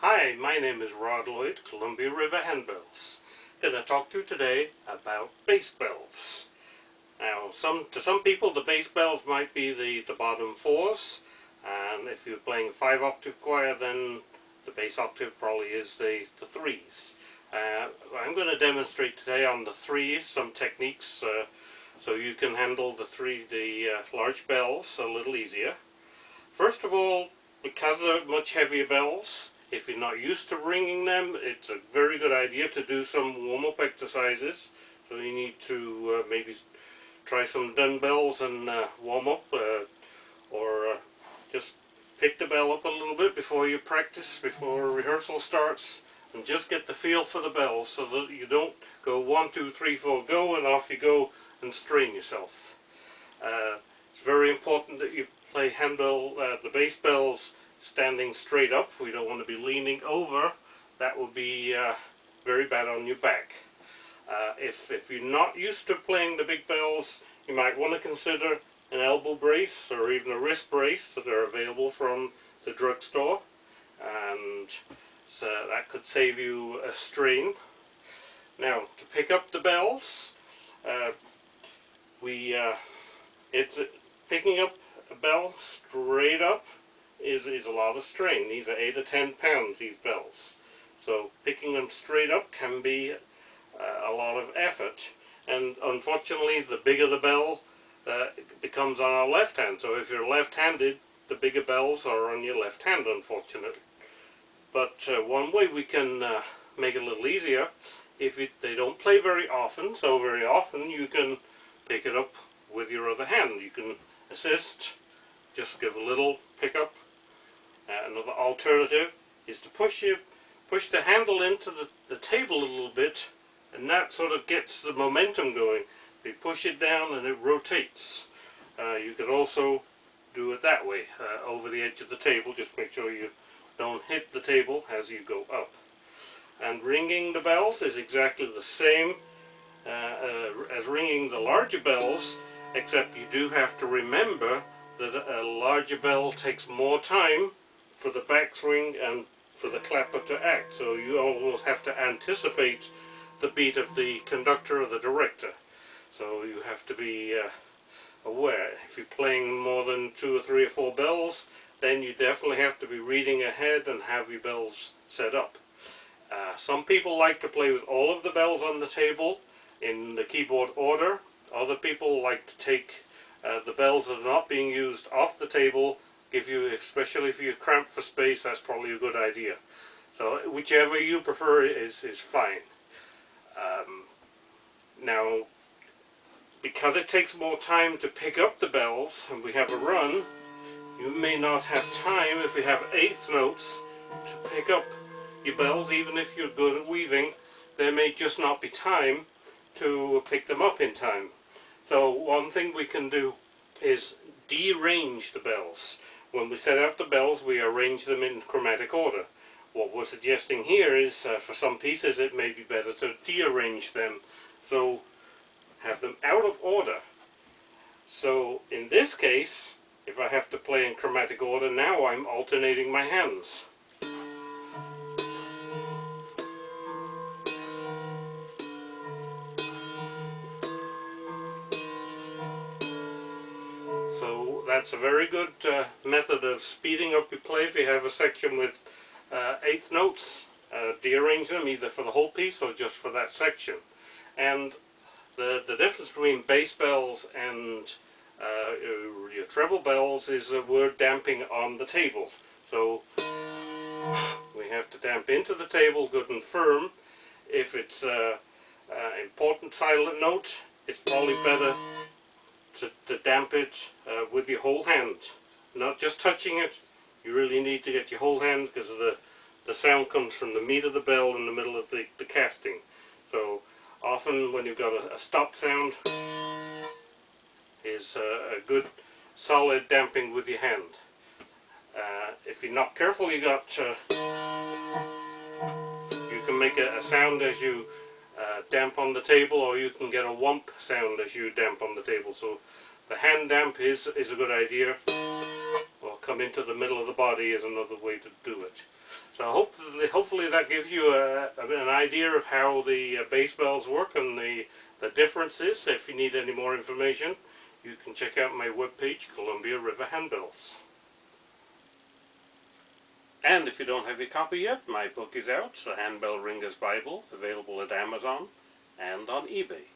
Hi, my name is Lloyd, Columbia River Handbells. Going to talk to you today about bass bells. Now, to some people the bass bells might be the bottom fours, and if you're playing a 5-octave choir then the bass octave probably is the threes. I'm going to demonstrate today on the threes some techniques so you can handle the large bells a little easier. First of all, because they're much heavier bells, if you're not used to ringing them, it's a very good idea to do some warm-up exercises. So you need to maybe try some dumbbells and warm up, or just pick the bell up a little bit before you practice, before rehearsal starts, and just get the feel for the bell so that you don't go 1, 2, 3, 4, go, and off you go and strain yourself. It's very important that you play handbell, the bass bells, standing straight up. We don't want to be leaning over. That would be very bad on your back. If you're not used to playing the big bells, you might want to consider an elbow brace or even a wrist brace that are available from the drugstore, and so that could save you a strain. Now, to pick up the bells, picking up a bell straight up is a lot of strain. These are 8 or 10 pounds, these bells. So picking them straight up can be a lot of effort. And unfortunately, the bigger the bell becomes on our left hand. So if you're left-handed, the bigger bells are on your left hand, unfortunately. But one way we can make it a little easier, if they don't play very often, so very often you can pick it up with your other hand. You can assist, just give a little pick-up. Another alternative is to push the handle into the table a little bit, and that sort of gets the momentum going. You push it down and it rotates. You could also do it that way, over the edge of the table. Just make sure you don't hit the table as you go up. And ringing the bells is exactly the same as ringing the larger bells, except you do have to remember that a larger bell takes more time for the backswing and for the clapper to act, so you almost have to anticipate the beat of the conductor or the director. So you have to be aware. If you're playing more than 2 or 3 or 4 bells, then you definitely have to be reading ahead and have your bells set up. Some people like to play with all of the bells on the table in the keyboard order. Other people like to take the bells that are not being used off the table, give you, especially if you're cramped for space, that's probably a good idea. So whichever you prefer is fine. Now, because it takes more time to pick up the bells and we have a run, you may not have time, if you have 1/8 notes, to pick up your bells. Even if you're good at weaving, there may just not be time to pick them up in time. So one thing we can do is dearrange the bells. When we set out the bells, we arrange them in chromatic order. What we're suggesting here is, for some pieces, it may be better to dearrange them, so have them out of order. So in this case, if I have to play in chromatic order, now I'm alternating my hands. So that's a very good method of speeding up your play. If you have a section with 1/8 notes, dearrange them either for the whole piece or just for that section. And the difference between bass bells and your treble bells is the word damping on the table. So we have to damp into the table good and firm. If it's an important silent note, it's probably better to damp it with your whole hand, not just touching it. You really need to get your whole hand, because the sound comes from the meat of the bell in the middle of the casting. So often when you've got a stop sound, is a good solid damping with your hand. If you're not careful, you can make a sound as you damp on the table, or you can get a whump sound as you damp on the table. So the hand damp is a good idea. We'll come into the middle of the body is another way to do it. So hopefully that gives you an idea of how the bass bells work and the differences. If you need any more information, you can check out my webpage, Columbia River Handbells. And if you don't have your copy yet, my book is out, The Handbell Ringer's Bible, available at Amazon and on eBay.